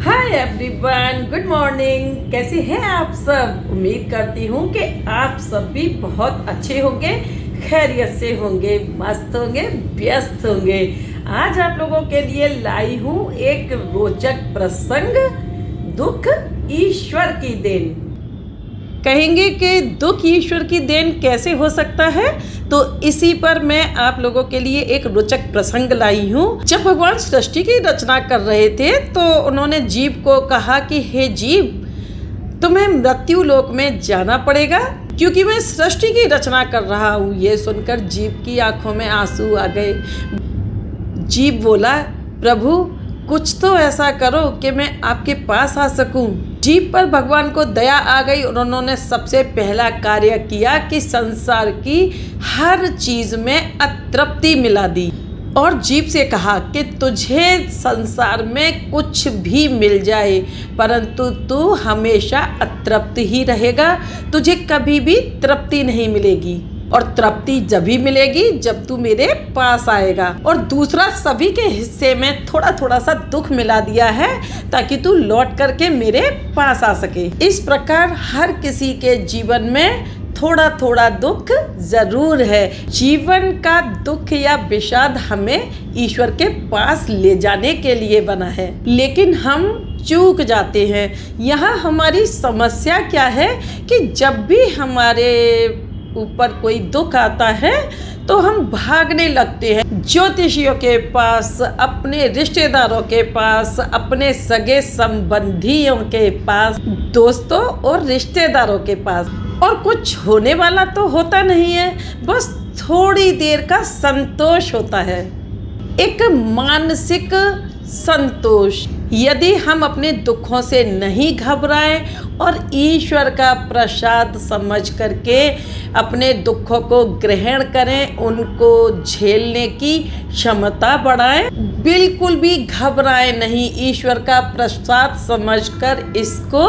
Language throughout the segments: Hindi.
Hi everyone, good morning. कैसे हैं आप सब? उम्मीद करती हूँ कि आप सब भी बहुत अच्छे होंगे, खैरियत से होंगे, मस्त होंगे, व्यस्त होंगे। आज आप लोगों के लिए लाई हूँ एक रोचक प्रसंग, दुख ईश्वर की देन। कहेंगे कि दुख ईश्वर की देन कैसे हो सकता है, तो इसी पर मैं आप लोगों के लिए एक रोचक प्रसंग लाई हूँ। जब भगवान सृष्टि की रचना कर रहे थे तो उन्होंने जीव को कहा कि हे जीव, तुम्हें मृत्यु लोक में जाना पड़ेगा क्योंकि मैं सृष्टि की रचना कर रहा हूँ। ये सुनकर जीव की आंखों में आंसू आ गए। जीव बोला, प्रभु कुछ तो ऐसा करो कि मैं आपके पास आ सकूं। जीव पर भगवान को दया आ गई और उन्होंने सबसे पहला कार्य किया कि संसार की हर चीज में अतृप्ति मिला दी और जीव से कहा कि तुझे संसार में कुछ भी मिल जाए परंतु तू हमेशा अतृप्त ही रहेगा, तुझे कभी भी तृप्ति नहीं मिलेगी और तृप्ति जब भी मिलेगी जब तू मेरे पास आएगा। और दूसरा, सभी के हिस्से में थोड़ा थोड़ा सा दुख मिला दिया है ताकि तू लौट करके मेरे पास आ सके। इस प्रकार हर किसी के जीवन में थोड़ा थोड़ा दुख जरूर है। जीवन का दुख या विषाद हमें ईश्वर के पास ले जाने के लिए बना है, लेकिन हम चूक जाते हैं। यहाँ हमारी समस्या क्या है कि जब भी हमारे ऊपर कोई दुख आता है तो हम भागने लगते हैं ज्योतिषियों के पास, अपने रिश्तेदारों के पास, अपने सगे संबंधियों के पास, दोस्तों और रिश्तेदारों के पास। और कुछ होने वाला तो होता नहीं है, बस थोड़ी देर का संतोष होता है, एक मानसिक संतोष। यदि हम अपने दुखों से नहीं घबराएं और ईश्वर का प्रसाद समझ करके अपने दुखों को ग्रहण करें, उनको झेलने की क्षमता बढ़ाएं, बिल्कुल भी घबराएं नहीं, ईश्वर का प्रसाद समझकर इसको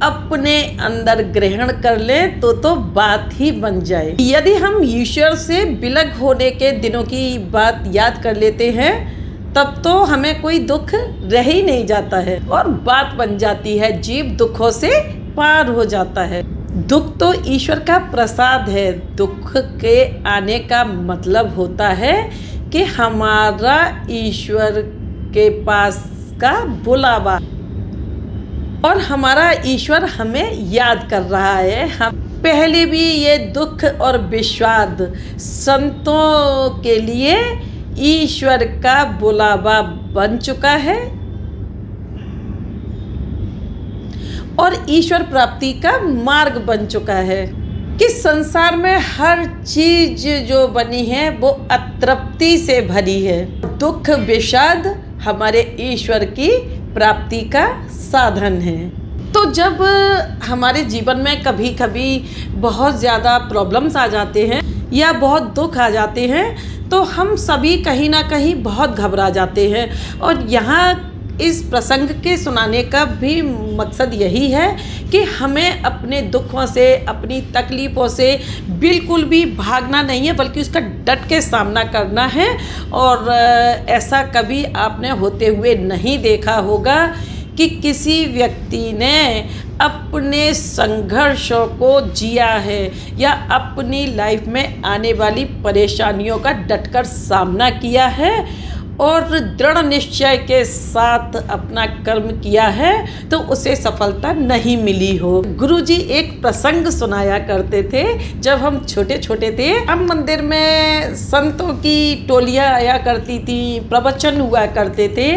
अपने अंदर ग्रहण कर लें तो बात ही बन जाए। यदि हम ईश्वर से विलग होने के दिनों की बात याद कर लेते हैं तब तो हमें कोई दुख रह ही नहीं जाता है और बात बन जाती है, जीव दुखों से पार हो जाता है। दुख तो ईश्वर का प्रसाद है। दुख के आने का मतलब होता है कि हमारा ईश्वर के पास का बुलावा और हमारा ईश्वर हमें याद कर रहा है। हम पहले भी ये दुख और विषाद संतों के लिए ईश्वर का बुलावा बन चुका है और ईश्वर प्राप्ति का मार्ग बन चुका है कि संसार में हर चीज जो बनी है वो अतृप्ति से भरी है। दुख विषाद हमारे ईश्वर की प्राप्ति का साधन है। तो जब हमारे जीवन में कभी कभी बहुत ज़्यादा प्रॉब्लम्स आ जाते हैं या बहुत दुख आ जाते हैं तो हम सभी कहीं ना कहीं बहुत घबरा जाते हैं। और यहाँ इस प्रसंग के सुनाने का भी मकसद यही है कि हमें अपने दुखों से, अपनी तकलीफ़ों से बिल्कुल भी भागना नहीं है, बल्कि उसका डट के सामना करना है। और ऐसा कभी आपने होते हुए नहीं देखा होगा कि किसी व्यक्ति ने अपने संघर्षों को जिया है या अपनी लाइफ में आने वाली परेशानियों का डटकर सामना किया है और दृढ़ निश्चय के साथ अपना कर्म किया है तो उसे सफलता नहीं मिली हो। गुरुजी एक प्रसंग सुनाया करते थे जब हम छोटे छोटे थे। हम मंदिर में संतों की टोलियां आया करती थी, प्रवचन हुआ करते थे।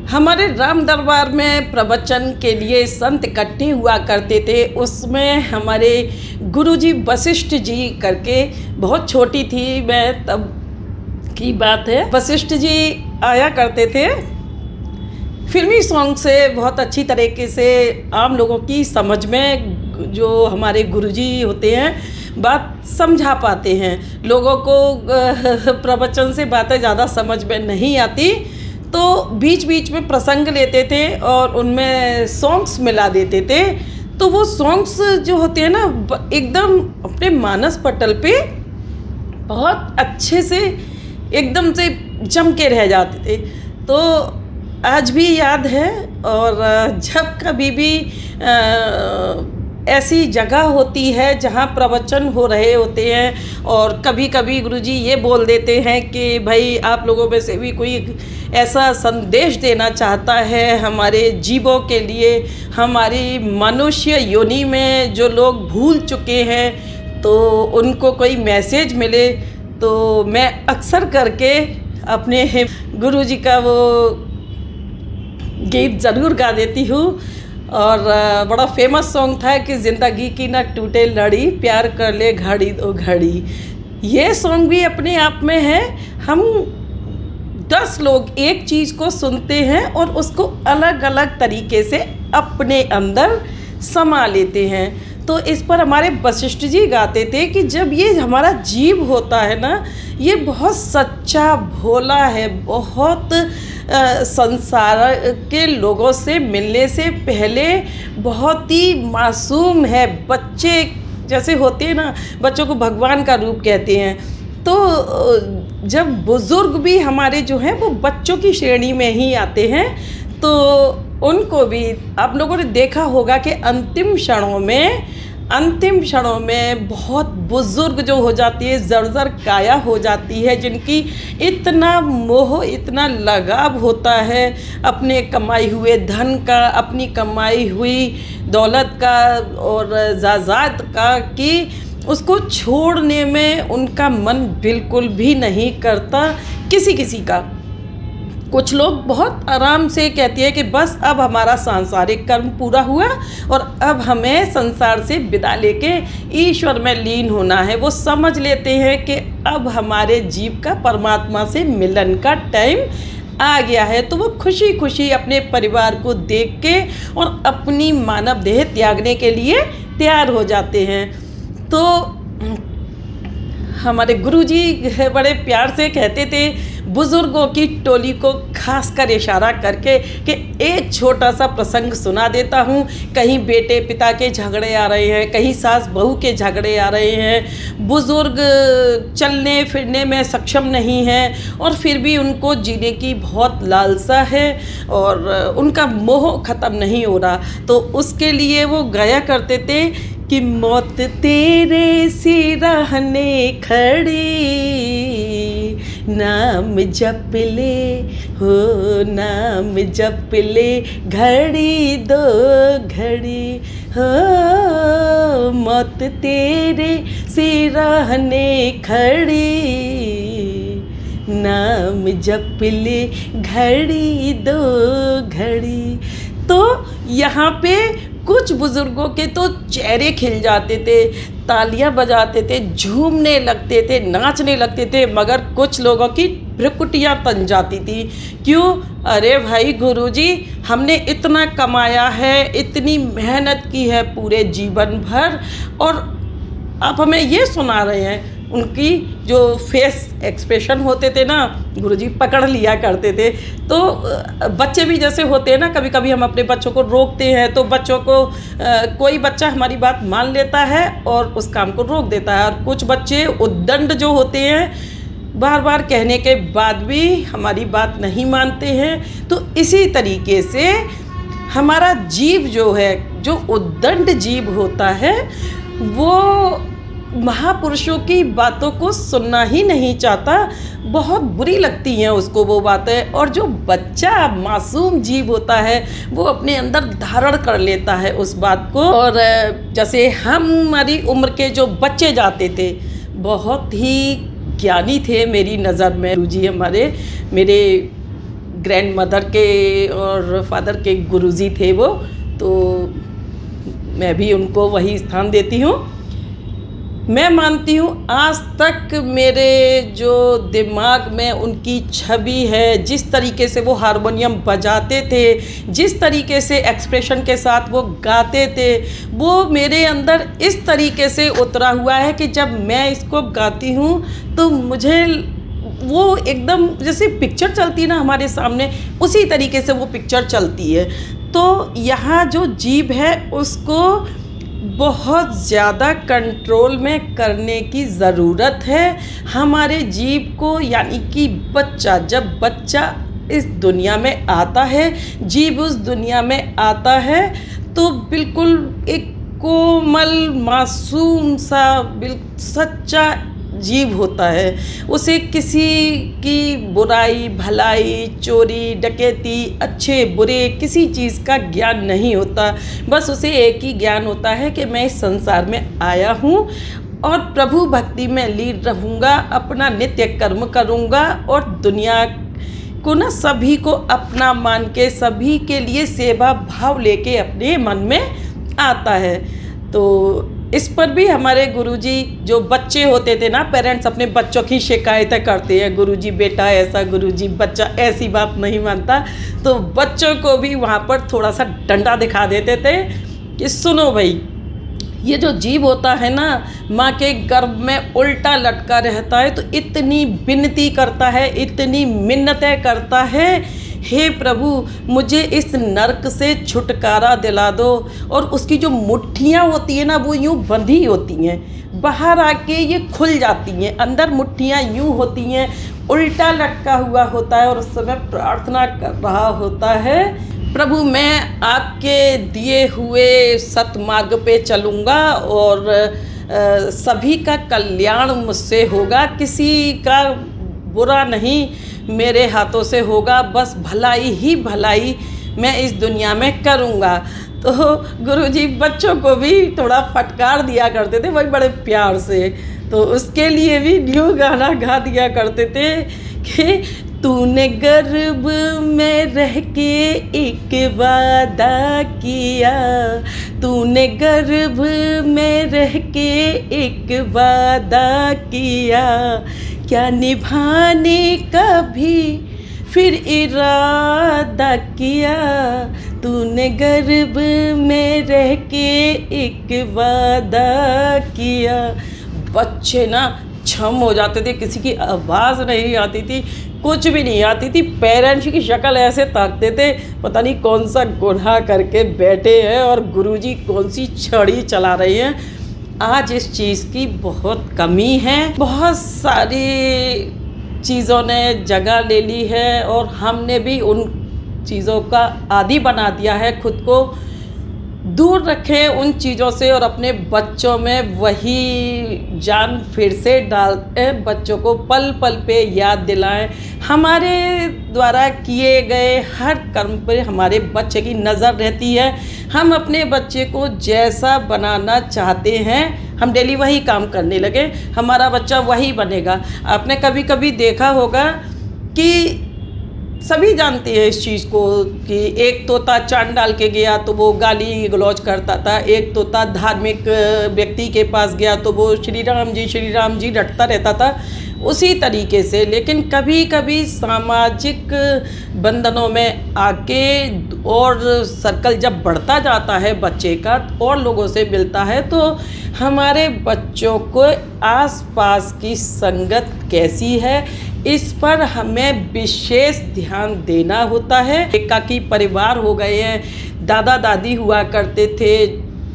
हमारे राम दरबार में प्रवचन के लिए संत इकट्ठे हुआ करते थे। उसमें हमारे गुरुजी वशिष्ठ जी करके, बहुत छोटी थी मैं तब की बात है, वशिष्ठ जी आया करते थे। फिल्मी सॉन्ग से बहुत अच्छी तरीके से आम लोगों की समझ में जो हमारे गुरुजी होते हैं बात समझा पाते हैं। लोगों को प्रवचन से बातें ज़्यादा समझ में नहीं आती तो बीच बीच में प्रसंग लेते थे और उनमें सॉन्ग्स मिला देते थे। तो वो सॉन्ग्स जो होते हैं ना एकदम अपने मानस पटल पे बहुत अच्छे से एकदम से जम के रह जाते थे। तो आज भी याद है। और जब कभी भी ऐसी जगह होती है जहाँ प्रवचन हो रहे होते हैं और कभी कभी गुरुजी ये बोल देते हैं कि भाई आप लोगों में से भी कोई ऐसा संदेश देना चाहता है हमारे जीवों के लिए, हमारी मनुष्य योनि में जो लोग भूल चुके हैं, तो उनको कोई मैसेज मिले, तो मैं अक्सर करके अपने गुरुजी का वो गीत ज़रूर गा देती हूँ। और बड़ा फेमस सॉन्ग था कि ज़िंदगी की ना टूटे लड़ी, प्यार कर ले घड़ी दो घड़ी। ये सॉन्ग भी अपने आप में है। हम 10 लोग एक चीज़ को सुनते हैं और उसको अलग अलग तरीके से अपने अंदर समा लेते हैं। तो इस पर हमारे वशिष्ठ जी गाते थे कि जब ये हमारा जीव होता है ना, ये बहुत सच्चा भोला है, बहुत संसार के लोगों से मिलने से पहले बहुत ही मासूम है। बच्चे जैसे होते हैं ना, बच्चों को भगवान का रूप कहते हैं। तो जब बुज़ुर्ग भी हमारे जो हैं वो बच्चों की श्रेणी में ही आते हैं, तो उनको भी आप लोगों ने देखा होगा कि अंतिम क्षणों में बहुत बुज़ुर्ग जो हो जाती है, जर्जर काया हो जाती है, जिनकी इतना मोह, इतना लगाव होता है अपने कमाई हुए धन का, अपनी कमाई हुई दौलत का और ज़ायदाद का, कि उसको छोड़ने में उनका मन बिल्कुल भी नहीं करता किसी का। कुछ लोग बहुत आराम से कहती है कि बस अब हमारा सांसारिक कर्म पूरा हुआ और अब हमें संसार से विदा लेके ईश्वर में लीन होना है। वो समझ लेते हैं कि अब हमारे जीव का परमात्मा से मिलन का टाइम आ गया है। तो वो खुशी खुशी अपने परिवार को देख के और अपनी मानव देह त्यागने के लिए तैयार हो जाते हैं। तो हमारे गुरुजी बड़े प्यार से कहते थे बुज़ुर्गों की टोली को खास कर इशारा करके कि एक छोटा सा प्रसंग सुना देता हूँ। कहीं बेटे पिता के झगड़े आ रहे हैं, कहीं सास बहू के झगड़े आ रहे हैं, बुज़ुर्ग चलने फिरने में सक्षम नहीं हैं और फिर भी उनको जीने की बहुत लालसा है और उनका मोह ख़त्म नहीं हो रहा। तो उसके लिए वो गाया करते थे कि मौत तेरे से रहने खड़ी, नाम जप ले हो नाम जप ले घड़ी दो घड़ी हो, मौत तेरे से रहने खड़ी, नाम जप ले घड़ी दो घड़ी। तो यहाँ पे कुछ बुज़ुर्गों के तो चेहरे खिल जाते थे, तालियां बजाते थे, झूमने लगते थे, नाचने लगते थे, मगर कुछ लोगों की भ्रुकुटियाँ तन जाती थी। क्यों? अरे भाई गुरुजी, हमने इतना कमाया है, इतनी मेहनत की है पूरे जीवन भर, और आप हमें ये सुना रहे हैं। उनकी जो फेस एक्सप्रेशन होते थे ना, गुरुजी पकड़ लिया करते थे। तो बच्चे भी जैसे होते हैं ना, कभी कभी हम अपने बच्चों को रोकते हैं तो बच्चों को कोई बच्चा हमारी बात मान लेता है और उस काम को रोक देता है, और कुछ बच्चे उद्दंड जो होते हैं बार बार कहने के बाद भी हमारी बात नहीं मानते हैं। तो इसी तरीके से हमारा जीव जो है, जो उद्दंड जीव होता है, वो महापुरुषों की बातों को सुनना ही नहीं चाहता, बहुत बुरी लगती हैं उसको वो बातें। और जो बच्चा मासूम जीव होता है वो अपने अंदर धारण कर लेता है उस बात को। और जैसे हमारी उम्र के जो बच्चे जाते थे, बहुत ही ज्ञानी थे मेरी नज़र में गुरुजी मेरे ग्रैंड मदर के और फादर के गुरुजी थे वो, तो मैं भी उनको वही स्थान देती हूँ। मैं मानती हूँ आज तक मेरे जो दिमाग में उनकी छवि है, जिस तरीके से वो हारमोनियम बजाते थे, जिस तरीके से एक्सप्रेशन के साथ वो गाते थे, वो मेरे अंदर इस तरीके से उतरा हुआ है कि जब मैं इसको गाती हूँ तो मुझे वो एकदम जैसे पिक्चर चलती है ना हमारे सामने, उसी तरीके से वो पिक्चर चलती है। तो यहाँ जो जीव है उसको बहुत ज़्यादा कंट्रोल में करने की ज़रूरत है हमारे जीव को। यानी कि बच्चा, जब बच्चा इस दुनिया में आता है, जीव उस दुनिया में आता है तो बिल्कुल एक कोमल मासूम सा सच्चा जीव होता है। उसे किसी की बुराई भलाई चोरी डकैती अच्छे बुरे किसी चीज़ का ज्ञान नहीं होता। बस उसे एक ही ज्ञान होता है कि मैं इस संसार में आया हूँ और प्रभु भक्ति में लीन रहूँगा, अपना नित्य कर्म करूँगा और दुनिया को ना सभी को अपना मान के सभी के लिए सेवा भाव लेके अपने मन में आता है। तो इस पर भी हमारे गुरुजी जो बच्चे होते थे ना, पेरेंट्स अपने बच्चों की शिकायतें करते हैं, गुरुजी बेटा ऐसा, गुरुजी बच्चा ऐसी बात नहीं मानता, तो बच्चों को भी वहाँ पर थोड़ा सा डंडा दिखा देते थे कि सुनो भाई, ये जो जीव होता है ना माँ के गर्भ में उल्टा लटका रहता है तो इतनी विनती करता है, इतनी मिन्नतें करता है, हे प्रभु मुझे इस नरक से छुटकारा दिला दो। और उसकी जो मुट्ठियाँ होती हैं ना वो यूँ बंधी होती हैं, बाहर आके ये खुल जाती हैं, अंदर मुट्ठियाँ यूँ होती हैं, उल्टा लटका हुआ होता है और उस समय प्रार्थना कर रहा होता है, प्रभु मैं आपके दिए हुए सतमार्ग पे चलूँगा और सभी का कल्याण मुझसे होगा, किसी का बुरा नहीं मेरे हाथों से होगा, बस भलाई ही भलाई मैं इस दुनिया में करूँगा। तो गुरुजी बच्चों को भी थोड़ा फटकार दिया करते थे, वही बड़े प्यार से, तो उसके लिए भी न्यू गाना गा दिया करते थे कि तूने गर्भ में रह के एक वादा किया, तूने गर्भ में रह के एक वादा किया, क्या निभाने का भी फिर इरादा किया, तूने गर्भ में रह के एक वादा किया। बच्चे ना छम हो जाते थे, किसी की आवाज़ नहीं आती थी, कुछ भी नहीं आती थी, पेरेंट्स की शक्ल ऐसे ताकते थे पता नहीं कौन सा गुनाह करके बैठे हैं और गुरुजी कौन सी छड़ी चला रही हैं। आज इस चीज़ की बहुत कमी है, बहुत सारी चीज़ों ने जगह ले ली है और हमने भी उन चीज़ों का आदी बना दिया है, खुद को दूर रखें उन चीज़ों से और अपने बच्चों में वही जान फिर से डालें, बच्चों को पल पल पे याद दिलाएं। हमारे द्वारा किए गए हर कर्म पर हमारे बच्चे की नज़र रहती है, हम अपने बच्चे को जैसा बनाना चाहते हैं हम डेली वही काम करने लगे, हमारा बच्चा वही बनेगा। आपने कभी कभी देखा होगा कि सभी जानते हैं इस चीज़ को कि एक तोता चांद डाल के गया तो वो गाली गलौज करता था, एक तोता धार्मिक व्यक्ति के पास गया तो वो श्री राम जी रटता रहता था, उसी तरीके से। लेकिन कभी कभी सामाजिक बंधनों में आके और सर्कल जब बढ़ता जाता है बच्चे का और लोगों से मिलता है तो हमारे बच्चों को आसपास की संगत कैसी है इस पर हमें विशेष ध्यान देना होता है। एकाकी परिवार हो गए हैं, दादा दादी हुआ करते थे,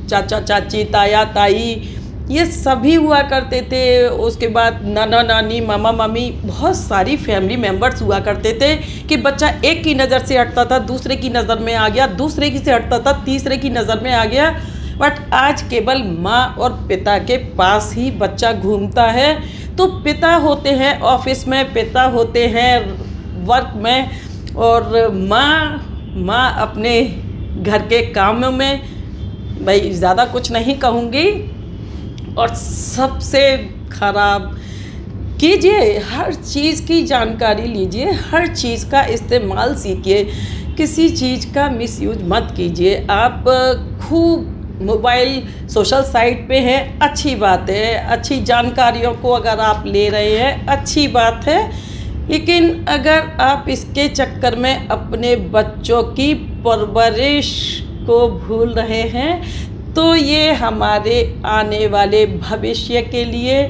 चाचा चाची ताया ताई ये सभी हुआ करते थे, उसके बाद नाना नानी मामा मामी बहुत सारी फैमिली मेम्बर्स हुआ करते थे कि बच्चा एक की नज़र से हटता था दूसरे की नज़र में आ गया, दूसरे की से हटता था तीसरे की नज़र में आ गया। बट आज केवल माँ और पिता के पास ही बच्चा घूमता है। तो पिता होते हैं ऑफिस में, पिता होते हैं वर्क में और माँ अपने घर के कामों में। भाई ज़्यादा कुछ नहीं कहूँगी। और सबसे ख़राब कीजिए, हर चीज़ की जानकारी लीजिए, हर चीज़ का इस्तेमाल सीखिए, किसी चीज़ का मिसयूज मत कीजिए। आप खूब मोबाइल सोशल साइट पे हैं, अच्छी बात है, अच्छी जानकारियों को अगर आप ले रहे हैं अच्छी बात है, लेकिन अगर आप इसके चक्कर में अपने बच्चों की परवरिश को भूल रहे हैं तो ये हमारे आने वाले भविष्य के लिए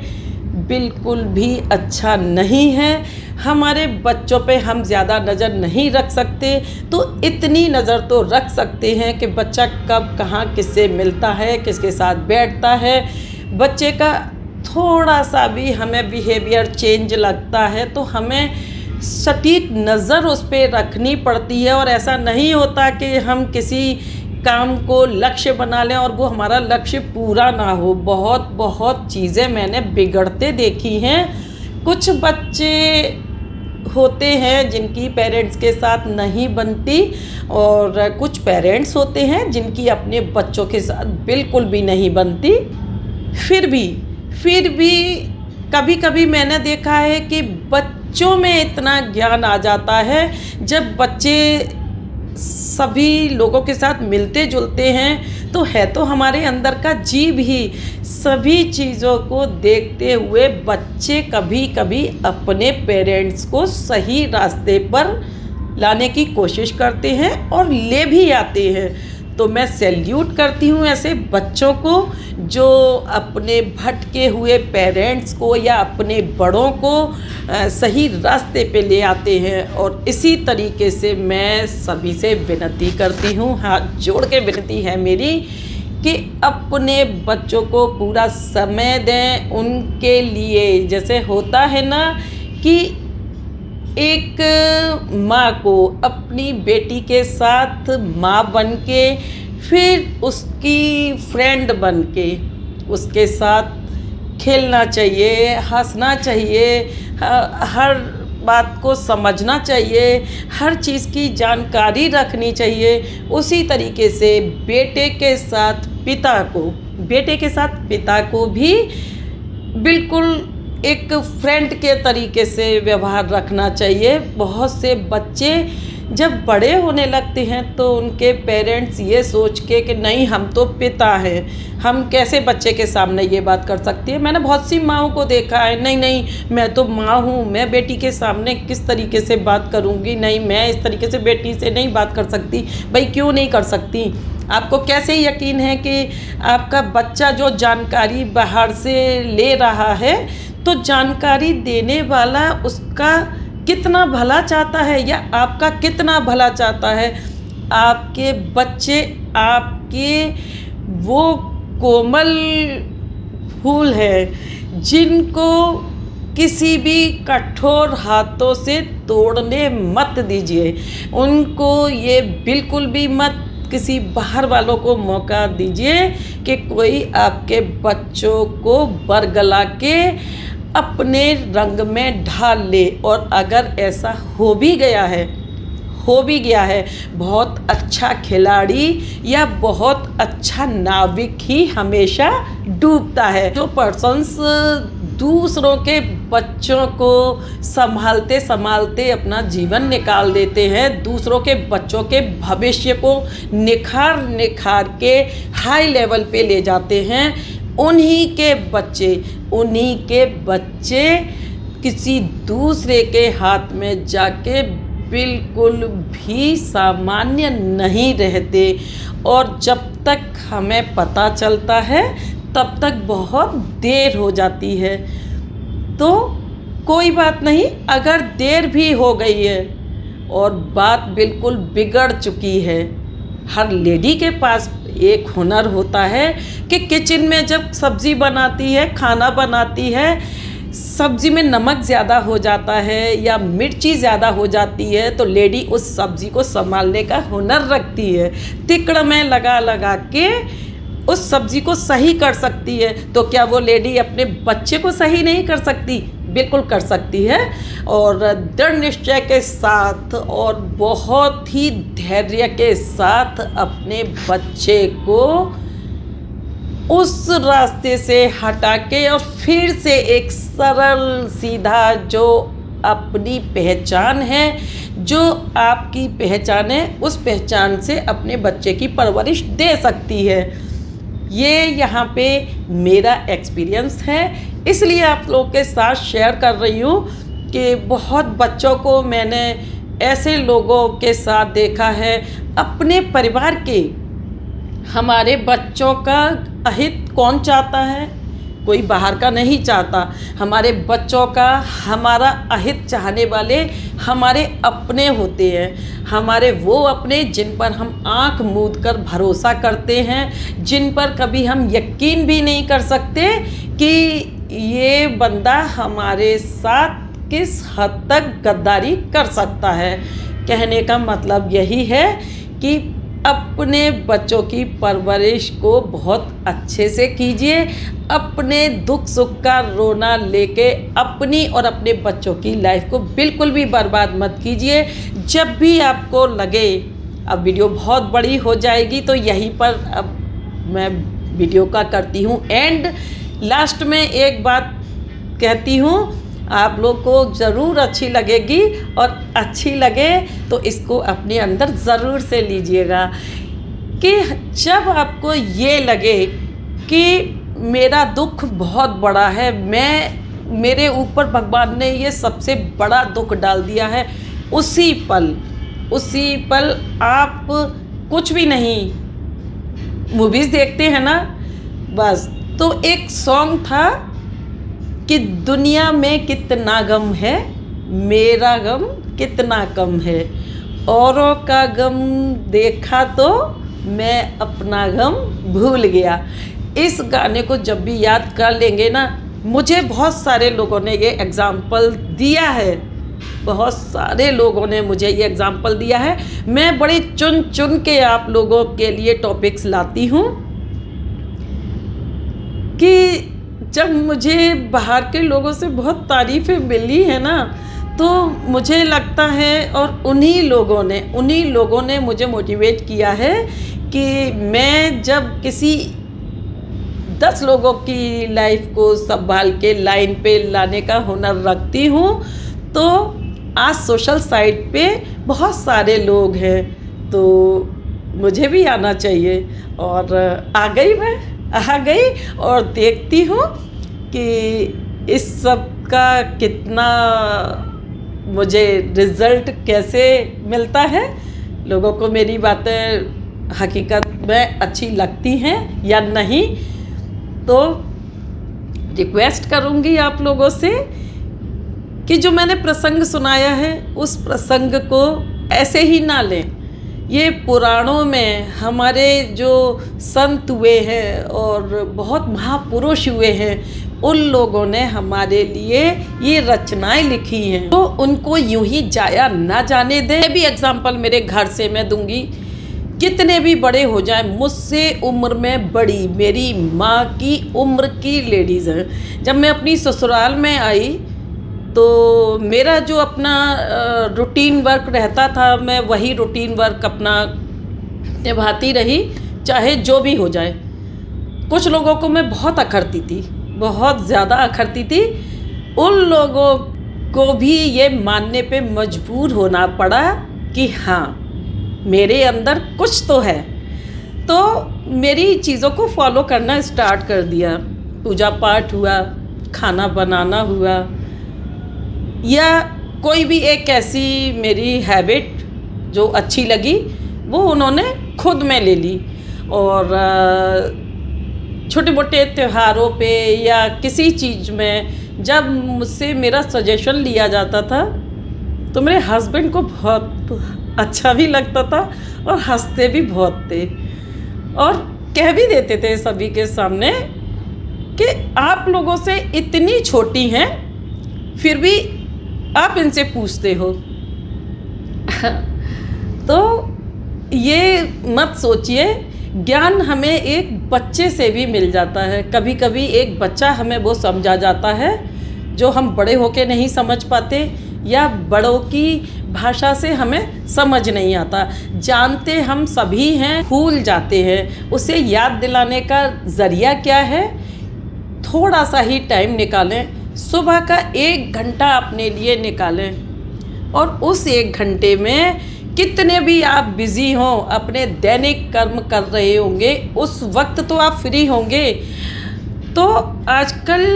बिल्कुल भी अच्छा नहीं है। हमारे बच्चों पे हम ज़्यादा नज़र नहीं रख सकते तो इतनी नज़र तो रख सकते हैं कि बच्चा कब कहाँ किससे मिलता है, किसके साथ बैठता है। बच्चे का थोड़ा सा भी हमें बिहेवियर चेंज लगता है तो हमें सटीक नज़र उस पे रखनी पड़ती है। और ऐसा नहीं होता कि हम किसी काम को लक्ष्य बना लें और वो हमारा लक्ष्य पूरा ना हो। बहुत बहुत चीज़ें मैंने बिगड़ते देखी हैं। कुछ बच्चे होते हैं जिनकी पेरेंट्स के साथ नहीं बनती, और कुछ पेरेंट्स होते हैं जिनकी अपने बच्चों के साथ बिल्कुल भी नहीं बनती। फिर भी कभी कभी मैंने देखा है कि बच्चों में इतना ज्ञान आ जाता है जब बच्चे सभी लोगों के साथ मिलते जुलते हैं, तो है तो हमारे अंदर का जीव ही। सभी चीज़ों को देखते हुए बच्चे कभी कभी अपने पेरेंट्स को सही रास्ते पर लाने की कोशिश करते हैं और ले भी आते हैं। तो मैं सैल्यूट करती हूँ ऐसे बच्चों को जो अपने भटके हुए पेरेंट्स को या अपने बड़ों को सही रास्ते पे ले आते हैं। और इसी तरीके से मैं सभी से विनती करती हूँ, हाथ जोड़ के विनती है मेरी, कि अपने बच्चों को पूरा समय दें उनके लिए। जैसे होता है ना कि एक माँ को अपनी बेटी के साथ माँ बन के, फिर उसकी फ्रेंड बन के उसके साथ खेलना चाहिए, हंसना चाहिए, हर बात को समझना चाहिए, हर चीज़ की जानकारी रखनी चाहिए। उसी तरीके से बेटे के साथ पिता को भी बिल्कुल एक फ्रेंड के तरीके से व्यवहार रखना चाहिए। बहुत से बच्चे जब बड़े होने लगते हैं तो उनके पेरेंट्स ये सोच के कि नहीं हम तो पिता हैं, हम कैसे बच्चे के सामने ये बात कर सकती है। मैंने बहुत सी माँओं को देखा है, नहीं मैं तो माँ हूँ, मैं बेटी के सामने किस तरीके से बात करूँगी, नहीं मैं इस तरीके से बेटी से नहीं बात कर सकती। भाई क्यों नहीं कर सकती? आपको कैसे यकीन है कि आपका बच्चा जो जानकारी बाहर से ले रहा है, तो जानकारी देने वाला उसका कितना भला चाहता है या आपका कितना भला चाहता है? आपके बच्चे आपके वो कोमल फूल हैं जिनको किसी भी कठोर हाथों से तोड़ने मत दीजिए। उनको ये बिल्कुल भी मत किसी बाहर वालों को मौका दीजिए कि कोई आपके बच्चों को बरगला के अपने रंग में ढाल ले। और अगर ऐसा हो भी गया है, बहुत अच्छा खिलाड़ी या बहुत अच्छा नाविक ही हमेशा डूबता है। जो पर्सन्स दूसरों के बच्चों को संभालते संभालते अपना जीवन निकाल देते हैं, दूसरों के बच्चों के भविष्य को निखार के हाई लेवल पे ले जाते हैं, उन्हीं के बच्चे किसी दूसरे के हाथ में जाके बिल्कुल भी सामान्य नहीं रहते। और जब तक हमें पता चलता है तब तक बहुत देर हो जाती है। तो कोई बात नहीं, अगर देर भी हो गई है और बात बिल्कुल बिगड़ चुकी है, हर लेडी के पास एक हुनर होता है कि किचन में जब सब्ज़ी बनाती है, खाना बनाती है, सब्ज़ी में नमक ज़्यादा हो जाता है या मिर्ची ज़्यादा हो जाती है, तो लेडी उस सब्ज़ी को संभालने का हुनर रखती है। तिकड़ में लगा के उस सब्ज़ी को सही कर सकती है। तो क्या वो लेडी अपने बच्चे को सही नहीं कर सकती? बिल्कुल कर सकती है। और दृढ़ निश्चय के साथ और बहुत ही धैर्य के साथ अपने बच्चे को उस रास्ते से हटा के और फिर से एक सरल सीधा जो अपनी पहचान है, जो आपकी पहचान है, उस पहचान से अपने बच्चे की परवरिश दे सकती है। ये यहाँ पे मेरा एक्सपीरियंस है, इसलिए आप लोगों के साथ शेयर कर रही हूँ कि बहुत बच्चों को मैंने ऐसे लोगों के साथ देखा है, अपने परिवार के, हमारे बच्चों का अहित कौन चाहता है? कोई बाहर का नहीं चाहता। हमारे बच्चों का हमारा अहित चाहने वाले हमारे अपने होते हैं, हमारे वो अपने जिन पर हम आँख मूंद कर भरोसा करते हैं, जिन पर कभी हम यकीन भी नहीं कर सकते कि ये बंदा हमारे साथ किस हद तक गद्दारी कर सकता है। कहने का मतलब यही है कि अपने बच्चों की परवरिश को बहुत अच्छे से कीजिए। अपने दुख सुख का रोना लेके अपनी और अपने बच्चों की लाइफ को बिल्कुल भी बर्बाद मत कीजिए। जब भी आपको लगे, अब वीडियो बहुत बड़ी हो जाएगी तो यहीं पर अब मैं वीडियो का करती हूँ एंड। लास्ट में एक बात कहती हूँ, आप लोग को ज़रूर अच्छी लगेगी और अच्छी लगे तो इसको अपने अंदर ज़रूर से लीजिएगा कि जब आपको ये लगे कि मेरा दुख बहुत बड़ा है, मेरे ऊपर भगवान ने ये सबसे बड़ा दुख डाल दिया है, उसी पल आप कुछ भी नहीं, मूवीज़ देखते हैं ना बस। तो एक सॉन्ग था कि दुनिया में कितना गम है, मेरा गम कितना कम है, औरों का गम देखा तो मैं अपना गम भूल गया। इस गाने को जब भी याद कर लेंगे ना, मुझे बहुत सारे लोगों ने ये एग्ज़ाम्पल दिया है, बहुत सारे लोगों ने मुझे ये एग्ज़ाम्पल दिया है। मैं बड़ी चुन चुन के आप लोगों के लिए टॉपिक्स लाती हूँ कि जब मुझे बाहर के लोगों से बहुत तारीफ़ें मिली है ना, तो मुझे लगता है और उन्हीं लोगों ने मुझे मोटिवेट किया है कि मैं जब किसी 10 लोगों की लाइफ को संभाल के लाइन पे लाने का हुनर रखती हूँ, तो आज सोशल साइट पे बहुत सारे लोग हैं, तो मुझे भी आना चाहिए। और आ गई और देखती हूँ कि इस सब का कितना मुझे रिज़ल्ट कैसे मिलता है। लोगों को मेरी बातें हकीकत में अच्छी लगती हैं या नहीं, तो रिक्वेस्ट करूँगी आप लोगों से कि जो मैंने प्रसंग सुनाया है उस प्रसंग को ऐसे ही ना लें। ये पुराणों में हमारे जो संत हुए हैं और बहुत महापुरुष हुए हैं, उन लोगों ने हमारे लिए ये रचनाएं लिखी हैं, तो उनको यूं ही जाया ना जाने दें। भी एग्जाम्पल मेरे घर से मैं दूंगी, कितने भी बड़े हो जाए, मुझसे उम्र में बड़ी मेरी माँ की उम्र की लेडीज़ हैं। जब मैं अपनी ससुराल में आई तो मेरा जो अपना रूटीन वर्क रहता था, मैं वही रूटीन वर्क अपना निभाती रही, चाहे जो भी हो जाए। कुछ लोगों को मैं बहुत अखरती थी, बहुत ज़्यादा अखरती थी। उन लोगों को भी ये मानने पे मजबूर होना पड़ा कि हाँ, मेरे अंदर कुछ तो है। तो मेरी चीज़ों को फॉलो करना स्टार्ट कर दिया। पूजा पाठ हुआ, खाना बनाना हुआ, या कोई भी एक ऐसी मेरी हैबिट जो अच्छी लगी वो उन्होंने खुद में ले ली। और छोटे मोटे त्योहारों पे या किसी चीज़ में जब मुझसे मेरा सजेशन लिया जाता था तो मेरे हस्बैंड को बहुत अच्छा भी लगता था और हंसते भी बहुत थे और कह भी देते थे सभी के सामने कि आप लोगों से इतनी छोटी हैं फिर भी आप इनसे पूछते हो। तो ये मत सोचिए, ज्ञान हमें एक बच्चे से भी मिल जाता है। कभी कभी एक बच्चा हमें वो समझा जाता है जो हम बड़े होके नहीं समझ पाते, या बड़ों की भाषा से हमें समझ नहीं आता। जानते हम सभी हैं, भूल जाते हैं। उसे याद दिलाने का ज़रिया क्या है? थोड़ा सा ही टाइम निकालें, सुबह का 1 घंटा अपने लिए निकालें और उस 1 घंटे में कितने भी आप बिज़ी हों, अपने दैनिक कर्म कर रहे होंगे, उस वक्त तो आप फ्री होंगे। तो आजकल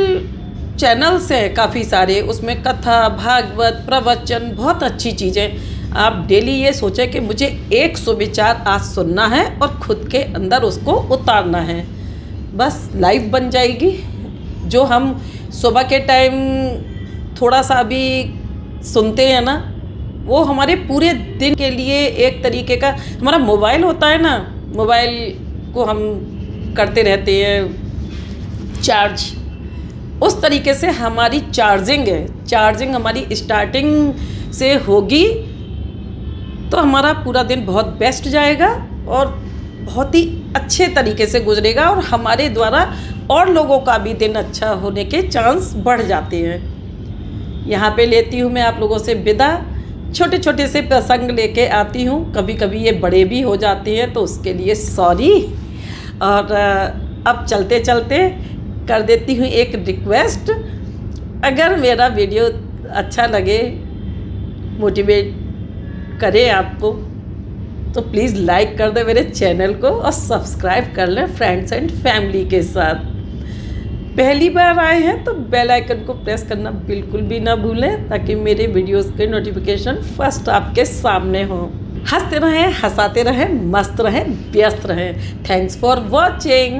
चैनल्स हैं काफ़ी सारे, उसमें कथा, भागवत, प्रवचन, बहुत अच्छी चीज़ें। आप डेली ये सोचें कि मुझे एक सुविचार आज सुनना है और खुद के अंदर उसको उतारना है, बस लाइफ बन जाएगी। जो हम सुबह के टाइम थोड़ा सा भी सुनते हैं ना, वो हमारे पूरे दिन के लिए एक तरीके का, हमारा मोबाइल होता है ना, मोबाइल को हम करते रहते हैं चार्ज, उस तरीके से हमारी चार्जिंग हमारी स्टार्टिंग से होगी तो हमारा पूरा दिन बहुत बेस्ट जाएगा और बहुत ही अच्छे तरीके से गुजरेगा और हमारे द्वारा और लोगों का भी दिन अच्छा होने के चांस बढ़ जाते हैं। यहाँ पे लेती हूँ मैं आप लोगों से विदा। छोटे छोटे से प्रसंग लेके आती हूँ, कभी कभी ये बड़े भी हो जाते हैं तो उसके लिए सॉरी। और अब चलते चलते कर देती हूँ एक रिक्वेस्ट, अगर मेरा वीडियो अच्छा लगे, मोटिवेट करे आपको, तो प्लीज़ लाइक कर दें मेरे चैनल को और सब्सक्राइब कर लें फ्रेंड्स एंड फैमिली के साथ। पहली बार आए हैं तो बेल आइकन को प्रेस करना बिल्कुल भी ना भूलें ताकि मेरे वीडियोस के नोटिफिकेशन फर्स्ट आपके सामने हो। हंसते रहें, हंसाते रहें, मस्त रहें, व्यस्त रहें। Thanks for watching.